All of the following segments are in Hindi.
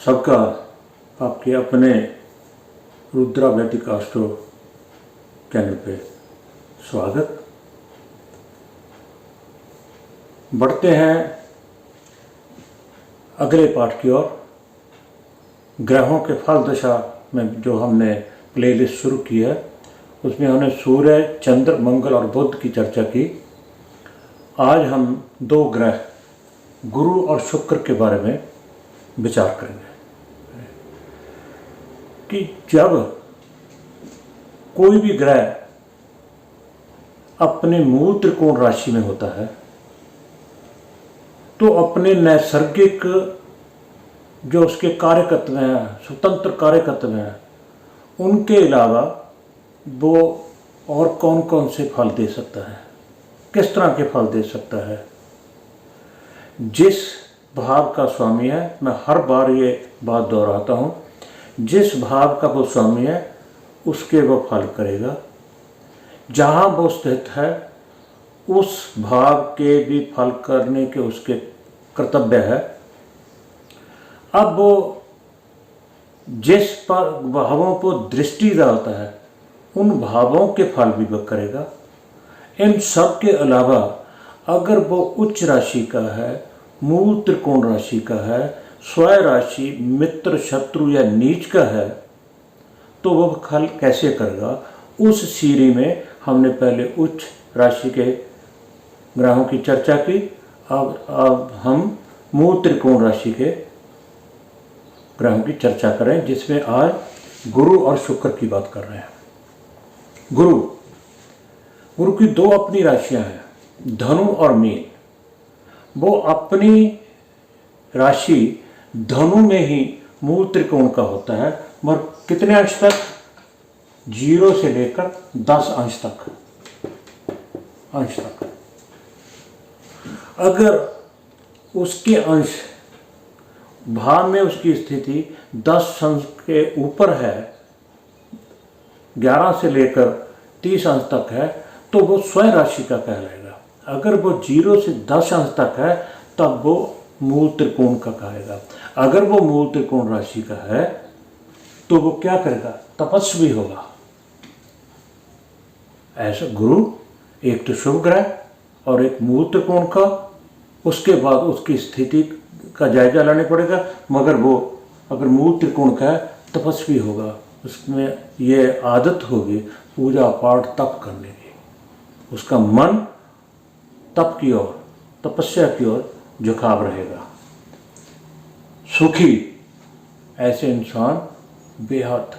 सबका आपके अपने रुद्रा वैदिक एस्ट्रो चैनल पे स्वागत। बढ़ते हैं अगले पाठ की ओर। ग्रहों के फल दशा में जो हमने प्लेलिस्ट शुरू की है उसमें हमने सूर्य, चंद्र, मंगल और बुध की चर्चा की। आज हम दो ग्रह गुरु और शुक्र के बारे में विचार करेंगे कि जब कोई भी ग्रह अपने मूल त्रिकोण राशि में होता है तो अपने नैसर्गिक जो उसके कार्यकत्व हैं, स्वतंत्र कार्यकत्व हैं, उनके अलावा वो और कौन कौन से फल दे सकता है, किस तरह के फल दे सकता है। जिस भाव का स्वामी है, मैं हर बार ये बात दोहराता हूँ, जिस भाव का वो स्वामी है उसके वो फल करेगा। जहाँ वो स्थित है उस भाव के भी फल करने के उसके कर्तव्य है। अब वो जिस पर भावों को दृष्टि डालता है उन भावों के फल भी वह करेगा। इन सब के अलावा अगर वो उच्च राशि का है, मूल त्रिकोण राशि का है, स्वय राशि, मित्र, शत्रु या नीच का है तो वह फल कैसे करेगा। उस सीरी में हमने पहले उच्च राशि के ग्रहों की चर्चा की। अब हम मूल त्रिकोण राशि के ग्रहों की चर्चा करें, जिसमें आज गुरु और शुक्र की बात कर रहे हैं। गुरु की दो अपनी राशियां हैं, धनु और मीन। वो अपनी राशि धनु में ही मूल त्रिकोण का होता है, मगर कितने अंश तक? 0 से लेकर 10 अंश तक। अगर उसके अंश भाव में उसकी स्थिति 10 अंश के ऊपर है, 11 से लेकर 30 अंश तक है, तो वो स्वयं राशि का कहलाएगा। अगर वो 0 से 10 अंश तक है तब वो मूल त्रिकोण का कहेगा। अगर वो मूल त्रिकोण राशि का है तो वो क्या करेगा? तपस्वी होगा। ऐसा गुरु एक तो शुभ ग्रह और एक मूल त्रिकोण का, उसके बाद उसकी स्थिति का जायजा लाने पड़ेगा। मगर वो अगर मूल त्रिकोण का है तपस्वी होगा, उसमें ये आदत होगी पूजा पाठ तप करने की। उसका मन तप की ओर, तपस्या की ओर झुकाव रहेगा। सुखी ऐसे इंसान बेहद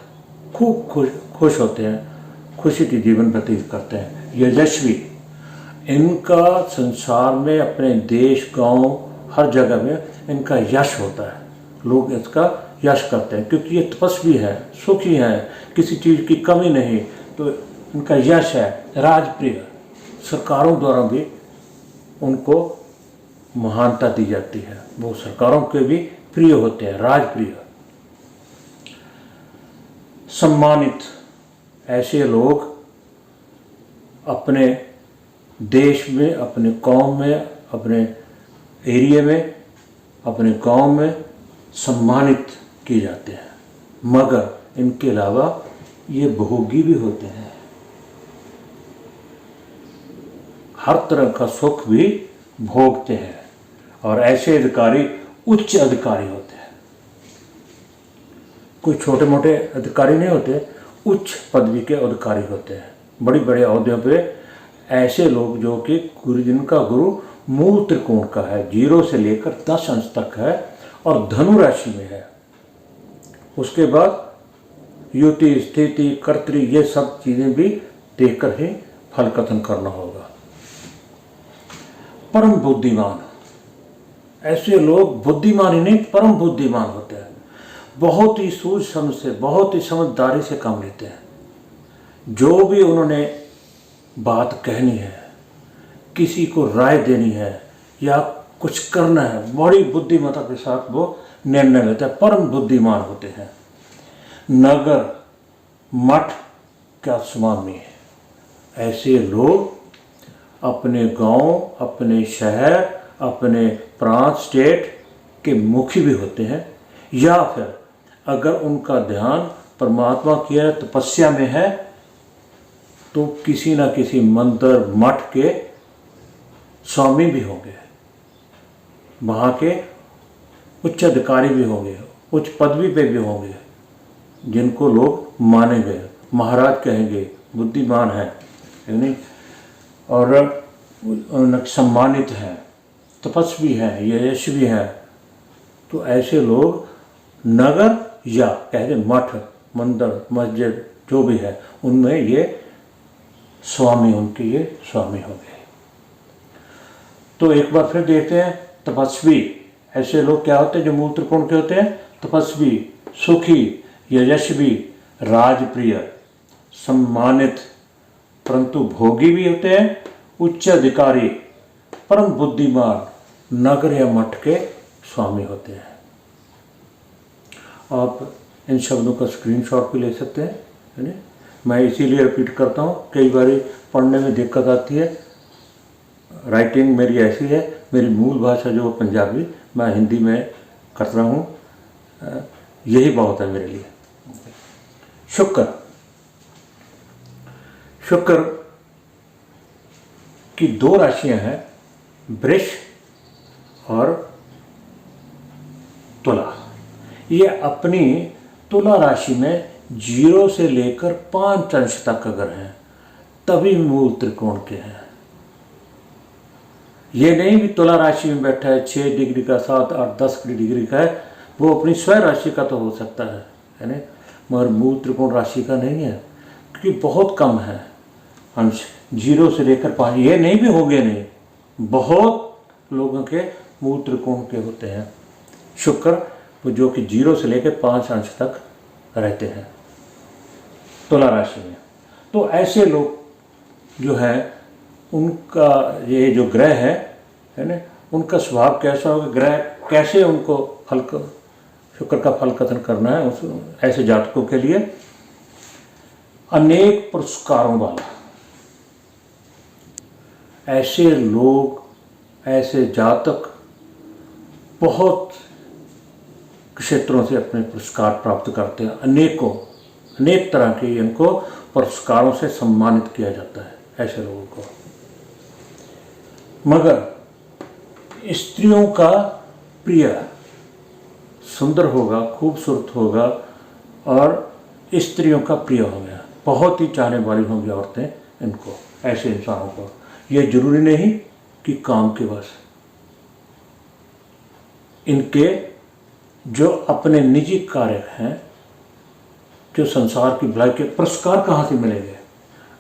खूब खुश होते हैं, खुशी की जीवन व्यतीत करते हैं। यशस्वी, इनका संसार में, अपने देश, गांव, हर जगह में इनका यश होता है। लोग इसका यश करते हैं क्योंकि ये तपस्वी है, सुखी है, किसी चीज़ की कमी नहीं, तो इनका यश है। राजप्रिय, सरकारों द्वारा भी उनको महानता दी जाती है, वो सरकारों के भी प्रिय होते हैं, राजप्रिय। सम्मानित, ऐसे लोग अपने देश में, अपने कौम में, अपने एरिया में, अपने गांव में सम्मानित किए जाते हैं। मगर इनके अलावा ये भोगी भी होते हैं, हर तरह का सुख भी भोगते हैं। और ऐसे अधिकारी उच्च अधिकारी होते हैं, कोई छोटे मोटे अधिकारी नहीं होते, उच्च पदवी के अधिकारी होते हैं, बड़ी बड़े ओहदों पे। ऐसे लोग जो कि जिनका गुरु मूल त्रिकोण का है, 0 से लेकर 10 अंश तक है और धनु राशि में है। उसके बाद युति, स्थिति, कर्तरी, ये सब चीज़ें भी देखकर ही फल कथन करना होगा। परम बुद्धिमान, ऐसे लोग बुद्धिमान ही नहीं परम बुद्धिमान होते हैं। बहुत ही सूझ समझ से, बहुत ही समझदारी से काम लेते हैं। जो भी उन्होंने बात कहनी है, किसी को राय देनी है या कुछ करना है, बड़ी बुद्धिमत्ता के साथ वो निर्णय लेते हैं, परम बुद्धिमान होते हैं। नगर मठ का स्वामी है। ऐसे लोग अपने गांव, अपने शहर, अपने प्रांत, स्टेट के मुखी भी होते हैं। या फिर अगर उनका ध्यान परमात्मा की है, तपस्या में है, तो किसी न किसी मंदिर मठ के स्वामी भी होंगे, वहाँ के उच्च अधिकारी भी होंगे, उच्च पदवी पे भी होंगे, जिनको लोग मानेंगे, महाराज कहेंगे, बुद्धिमान है नहीं, और सम्मानित है, तपस्वी है, यशस्वी है। तो ऐसे लोग नगर या कहते मठ, मंदिर, मस्जिद जो भी है, उनमें ये स्वामी, उनके ये स्वामी हो गए। तो एक बार फिर देखते हैं तपस्वी, ऐसे लोग क्या होते हैं जो मूल त्रिकोण के होते हैं? तपस्वी, सुखी, यशस्वी, राजप्रिय, सम्मानित, परंतु भोगी भी होते हैं, उच्च अधिकारी, परम बुद्धिमान, नगर या मठ के स्वामी होते हैं। आप इन शब्दों का स्क्रीनशॉट भी ले सकते हैं, है ना? मैं इसीलिए रिपीट करता हूँ, कई बार पढ़ने में दिक्कत आती है। राइटिंग मेरी ऐसी है, मेरी मूल भाषा जो पंजाबी, मैं हिंदी में कर रहा हूँ, यही बहुत है मेरे लिए। शुक्र, शुक्र की दो राशियां हैं, वृष और तुला। ये अपनी तुला राशि में 0 से लेकर 5 अंश तक अगर हैं तभी मूल त्रिकोण के हैं। ये नहीं भी तुला राशि में बैठा है 6 डिग्री का, 7, 8, 10 डिग्री का है, वो अपनी स्वयं राशि का तो हो सकता है ना, मगर मूल त्रिकोण राशि का नहीं है, क्योंकि बहुत कम है अंश, 0 से लेकर 5। ये नहीं भी होंगे, नहीं, बहुत लोगों के मूल त्रिकोण के होते हैं शुक्र, वो जो कि 0 से लेकर 5 अंश तक रहते हैं तुला राशि में। तो ऐसे लोग जो है, उनका ये जो ग्रह है ना, उनका स्वभाव कैसा होगा, ग्रह कैसे उनको फल, शुक्र का फल कथन करना है उस ऐसे जातकों के लिए, अनेक पुरस्कारों वाला। ऐसे लोग, ऐसे जातक बहुत क्षेत्रों से अपने पुरस्कार प्राप्त करते हैं, अनेक तरह के इनको पुरस्कारों से सम्मानित किया जाता है ऐसे लोगों को। मगर स्त्रियों का प्रिय, सुंदर होगा, खूबसूरत होगा और स्त्रियों का प्रिय होगा, बहुत ही चाहने वाली होंगी औरतें इनको, ऐसे इंसानों को। ये जरूरी नहीं कि काम के बस, इनके जो अपने निजी कार्य हैं, जो संसार की भलाई के पुरस्कार कहाँ से मिलेंगे?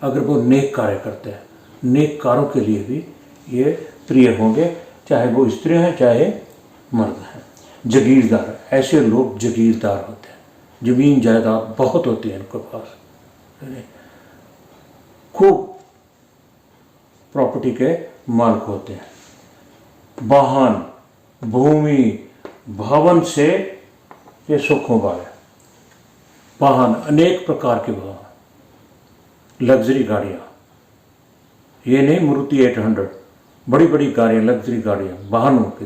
अगर वो नेक कार्य करते हैं, नेक कार्यों के लिए भी ये प्रिय होंगे, चाहे वो स्त्री हैं चाहे मर्द हैं। जगीरदार, ऐसे लोग जगीरदार होते हैं, जमीन जायदाद बहुत होती है इनके पास, खूब प्रॉपर्टी के मालिक होते हैं। वाहन, भूमि, भवन से ये सुखों वाले वाहन, अनेक प्रकार के वाहन, लग्जरी गाड़ियाँ, ये नहीं मारुति 800, बड़ी बड़ी गाड़ियाँ, लग्जरी गाड़ियाँ, वाहनों के,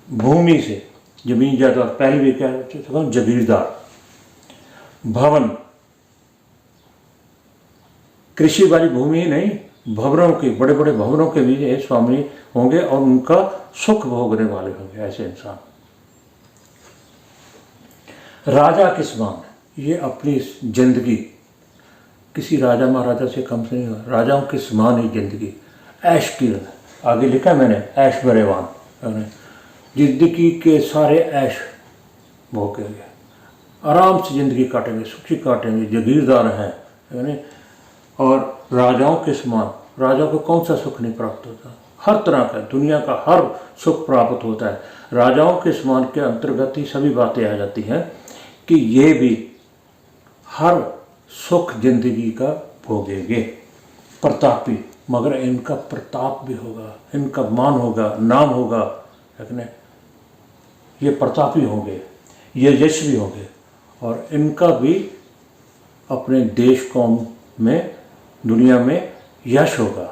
भूमि से, जमीन जायदाद, पहले भी क्या है, जगीरदार। भवन, कृषि वाली भूमि ही नहीं, भवनों के, बड़े बड़े भवनों के भी ये स्वामी होंगे और उनका सुख भोगने वाले होंगे ऐसे इंसान। राजा के समान, ये अपनी जिंदगी किसी राजा महाराजा से कम से नहीं हो, राजाओं के समान ही जिंदगी, ऐश की, आगे लिखा मैंने, ऐश बरेवान, जिंदगी के सारे ऐश भोगेंगे, आराम से ज़िंदगी काटेंगे, सुखी काटेंगे, जगीरदार हैं, और राजाओं के समान। राजा को कौन सा सुख नहीं प्राप्त होता? हर तरह का, दुनिया का हर सुख प्राप्त होता है। राजाओं के समान के अंतर्गत ही सभी बातें आ जाती हैं कि ये भी हर सुख जिंदगी का भोगेंगे, प्रतापी, मगर इनका प्रताप भी होगा, इनका मान होगा, नाम होगा, लेकिन ये प्रतापी होंगे, ये यश भी होंगे, और इनका भी अपने देश कौम में, दुनिया में यश होगा।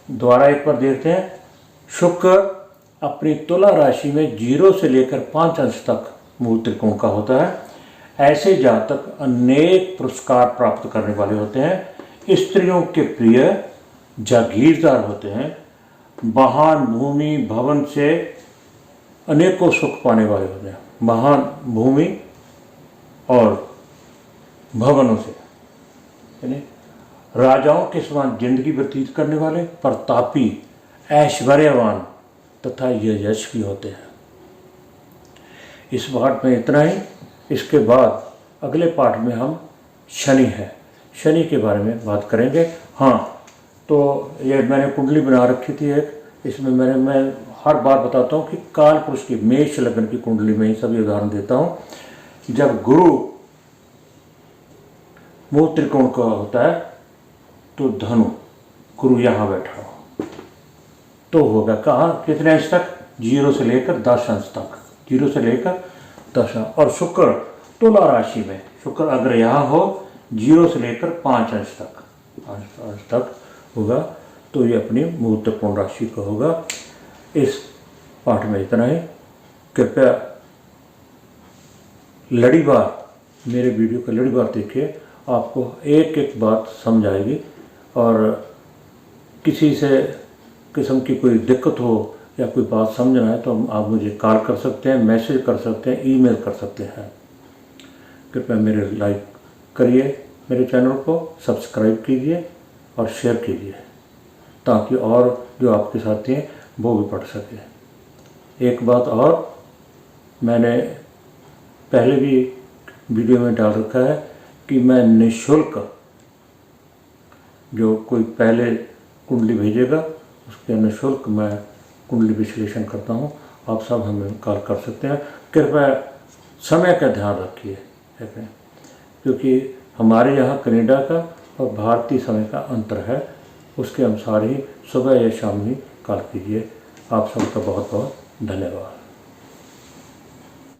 दोबारा एक बार देखते हैं, शुक्र अपनी तुला राशि में 0 से लेकर 5 अंश तक मूल त्रिकोण का होता है। ऐसे जातक अनेक पुरस्कार प्राप्त करने वाले होते हैं, स्त्रियों के प्रिय, जागीरदार होते हैं, वाहन, भूमि, भवन से अनेकों सुख पाने वाले होते हैं। वाहन, भूमि और भवनों से, यानी राजाओं के समान जिंदगी व्यतीत करने वाले, प्रतापी, ऐश्वर्यवान तथा यशस्वी होते हैं। इस पाठ में इतना ही। इसके बाद अगले पाठ में हम शनि है, शनि के बारे में बात करेंगे। हाँ, तो ये मैंने कुंडली बना रखी थी एक, इसमें मैं हर बार बताता हूँ कि काल पुरुष की मेष लग्न की कुंडली में ही सभी उदाहरण देता हूँ। जब गुरु मूल त्रिकोण का होता है तो धनु, गुरु यहाँ बैठा हो तो होगा कहाँ, कितने अंश तक, 0 से लेकर 10 अंश तक, 0 से लेकर 10 अंश। और शुक्र तुला राशि में, शुक्र अगर यहाँ हो 0 से लेकर 5 अंश तक, 5 अंश तक होगा तो ये अपनी मूल त्रिकोण राशि का होगा। इस पाठ में इतना ही। कृपया लड़ीवार मेरे वीडियो को लड़ीवार देखिए, आपको एक एक बात समझ आएगी। और किसी से किस्म की कोई दिक्कत हो या कोई बात समझना है तो आप मुझे कॉल कर सकते हैं, मैसेज कर सकते हैं, ईमेल कर सकते हैं। कृपया मेरे लाइक करिए, मेरे चैनल को सब्सक्राइब कीजिए और शेयर कीजिए ताकि और जो आपके साथी हैं वो भी पढ़ सके। एक बात और, मैंने पहले भी वीडियो में डाल रखा है कि मैं निःशुल्क, जो कोई पहले कुंडली भेजेगा उसके निःशुल्क मैं कुंडली विश्लेषण करता हूं। आप सब हमें कॉल कर सकते हैं। कृपया समय का ध्यान रखिए, क्योंकि हमारे यहाँ कनाडा का और भारतीय समय का अंतर है, उसके अनुसार ही सुबह या शाम ही कॉल कीजिए। आप सबका बहुत बहुत धन्यवाद।